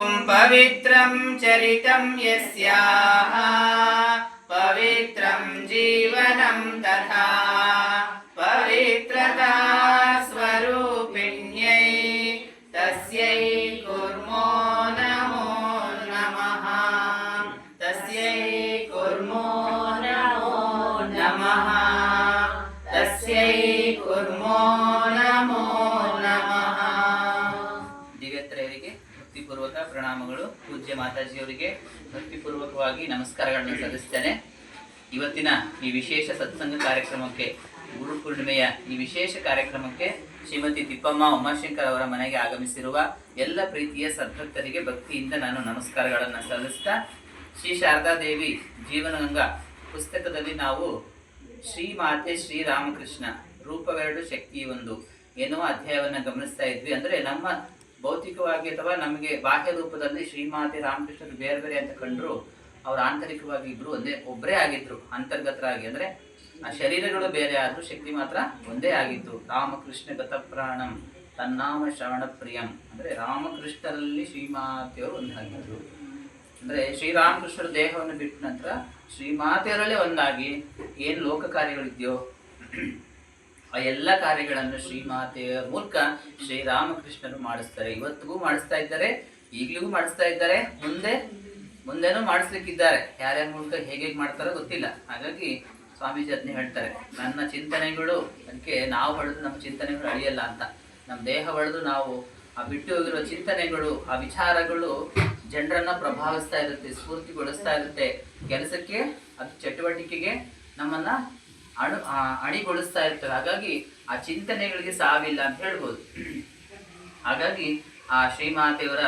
पवित्रं चरितं यस्याः पवित्रं जीवनं तथा पवित्रता स्वरूपिण्यै तस्यै कुर्मो नमो नमः तस्यै कुर्मो नमो नमः तस्यै कुर्मो नमो नमः। ದಿವ್ಯತ್ರಯರಿಗೆ ಭಕ್ತಿಪೂರ್ವಕ ಪ್ರಣಾಮಗಳು. ಪೂಜ್ಯ ಮಾತಾಜಿಯವರಿಗೆ ಭಕ್ತಿಪೂರ್ವಕವಾಗಿ ನಮಸ್ಕಾರಗಳನ್ನು ಸಲ್ಲಿಸ್ತೇನೆ. ಇವತ್ತಿನ ಈ ವಿಶೇಷ ಸತ್ಸಂಗ ಕಾರ್ಯಕ್ರಮಕ್ಕೆ, ಗುರು ಪೂರ್ಣಿಮೆಯ ಈ ವಿಶೇಷ ಕಾರ್ಯಕ್ರಮಕ್ಕೆ ಶ್ರೀಮತಿ ತಿಪ್ಪಮ್ಮ ಉಮಾಶಂಕರ್ ಅವರ ಮನೆಗೆ ಆಗಮಿಸಿರುವ ಎಲ್ಲ ಪ್ರೀತಿಯ ಸದ್ಭಕ್ತರಿಗೆ ಭಕ್ತಿಯಿಂದ ನಾನು ನಮಸ್ಕಾರಗಳನ್ನು ಸಲ್ಲಿಸ್ತಾ, ಶ್ರೀ ಶಾರದಾದೇವಿ ಜೀವನಗಂಗಾ ಪುಸ್ತಕದಲ್ಲಿ ನಾವು ಶ್ರೀಮಾತೆ ಶ್ರೀರಾಮಕೃಷ್ಣ ರೂಪವೆರಡು ಶಕ್ತಿ ಒಂದು ಎನ್ನುವ ಅಧ್ಯಾಯವನ್ನು ಗಮನಿಸ್ತಾ ಇದ್ವಿ. ಅಂದರೆ ನಮ್ಮ ಭೌತಿಕವಾಗಿ ಅಥವಾ ನಮಗೆ ಬಾಹ್ಯ ರೂಪದಲ್ಲಿ ಶ್ರೀಮಾತೆ ರಾಮಕೃಷ್ಣರು ಬೇರೆ ಬೇರೆ ಅಂತ ಕಂಡ್ರು, ಅವ್ರು ಆಂತರಿಕವಾಗಿ ಇಬ್ರು ಒಬ್ಬರೇ ಆಗಿದ್ರು. ಅಂತರ್ಗತರಾಗಿ ಅಂದರೆ ಆ ಶರೀರಗಳು ಬೇರೆ ಆದ್ರೂ ಶಕ್ತಿ ಮಾತ್ರ ಒಂದೇ ಆಗಿತ್ತು. ರಾಮಕೃಷ್ಣ ಗತಪ್ರಾಣಂ ತನ್ನಾಮ ಶ್ರವಣ ಪ್ರಿಯಂ. ಅಂದರೆ ರಾಮಕೃಷ್ಣರಲ್ಲಿ ಶ್ರೀಮಾತೆಯವರು ಒಂದಾಗಿದ್ರು. ಅಂದರೆ ಶ್ರೀರಾಮಕೃಷ್ಣರ ದೇಹವನ್ನು ಬಿಟ್ಟ ನಂತರ ಶ್ರೀಮಾತೆಯರಲ್ಲೇ ಒಂದಾಗಿ ಏನು ಲೋಕ ಕಾರ್ಯಗಳಿದೆಯೋ ಆ ಎಲ್ಲ ಕಾರ್ಯಗಳನ್ನು ಶ್ರೀಮಾತೆಯ ಮೂಲಕ ಶ್ರೀರಾಮಕೃಷ್ಣರು ಮಾಡಿಸ್ತಾರೆ. ಇವತ್ತಿಗೂ ಮಾಡಿಸ್ತಾ ಇದ್ದಾರೆ, ಈಗಲಿಗೂ ಮಾಡಿಸ್ತಾ ಇದ್ದಾರೆ, ಮುಂದೆನೂ ಮಾಡಿಸ್ಲಿಕ್ಕಿದ್ದಾರೆ. ಯಾರ್ಯಾರ ಮೂಲಕ ಹೇಗೆ ಮಾಡ್ತಾರೋ ಗೊತ್ತಿಲ್ಲ. ಹಾಗಾಗಿ ಸ್ವಾಮೀಜಿ ಅದನ್ನೇ ಹೇಳ್ತಾರೆ, ನನ್ನ ಚಿಂತನೆಗಳು ಅದಕ್ಕೆ ನಾವು ಹೊಡೆದು ನಮ್ಮ ಚಿಂತನೆಗಳು ಅಳಿಯಲ್ಲ ಅಂತ. ನಮ್ಮ ದೇಹ ಹೊಡೆದು ನಾವು ಆ ಬಿಟ್ಟು ಹೋಗಿರೋ ಚಿಂತನೆಗಳು, ಆ ವಿಚಾರಗಳು ಜನರನ್ನ ಪ್ರಭಾವಿಸ್ತಾ ಇರುತ್ತೆ, ಸ್ಫೂರ್ತಿಗೊಳಿಸ್ತಾ ಇರುತ್ತೆ. ಕೆಲಸಕ್ಕೆ ಅದು ಚಟುವಟಿಕೆಗೆ ನಮ್ಮನ್ನ ಅಣಿಗೊಳಿಸ್ತಾ ಇರ್ತವೆ. ಹಾಗಾಗಿ ಆ ಚಿಂತನೆಗಳಿಗೆ ಸಾವಿಲ್ಲ ಅಂತ ಹೇಳ್ಬೋದು. ಹಾಗಾಗಿ ಆ ಶ್ರೀಮಾತೆಯವರ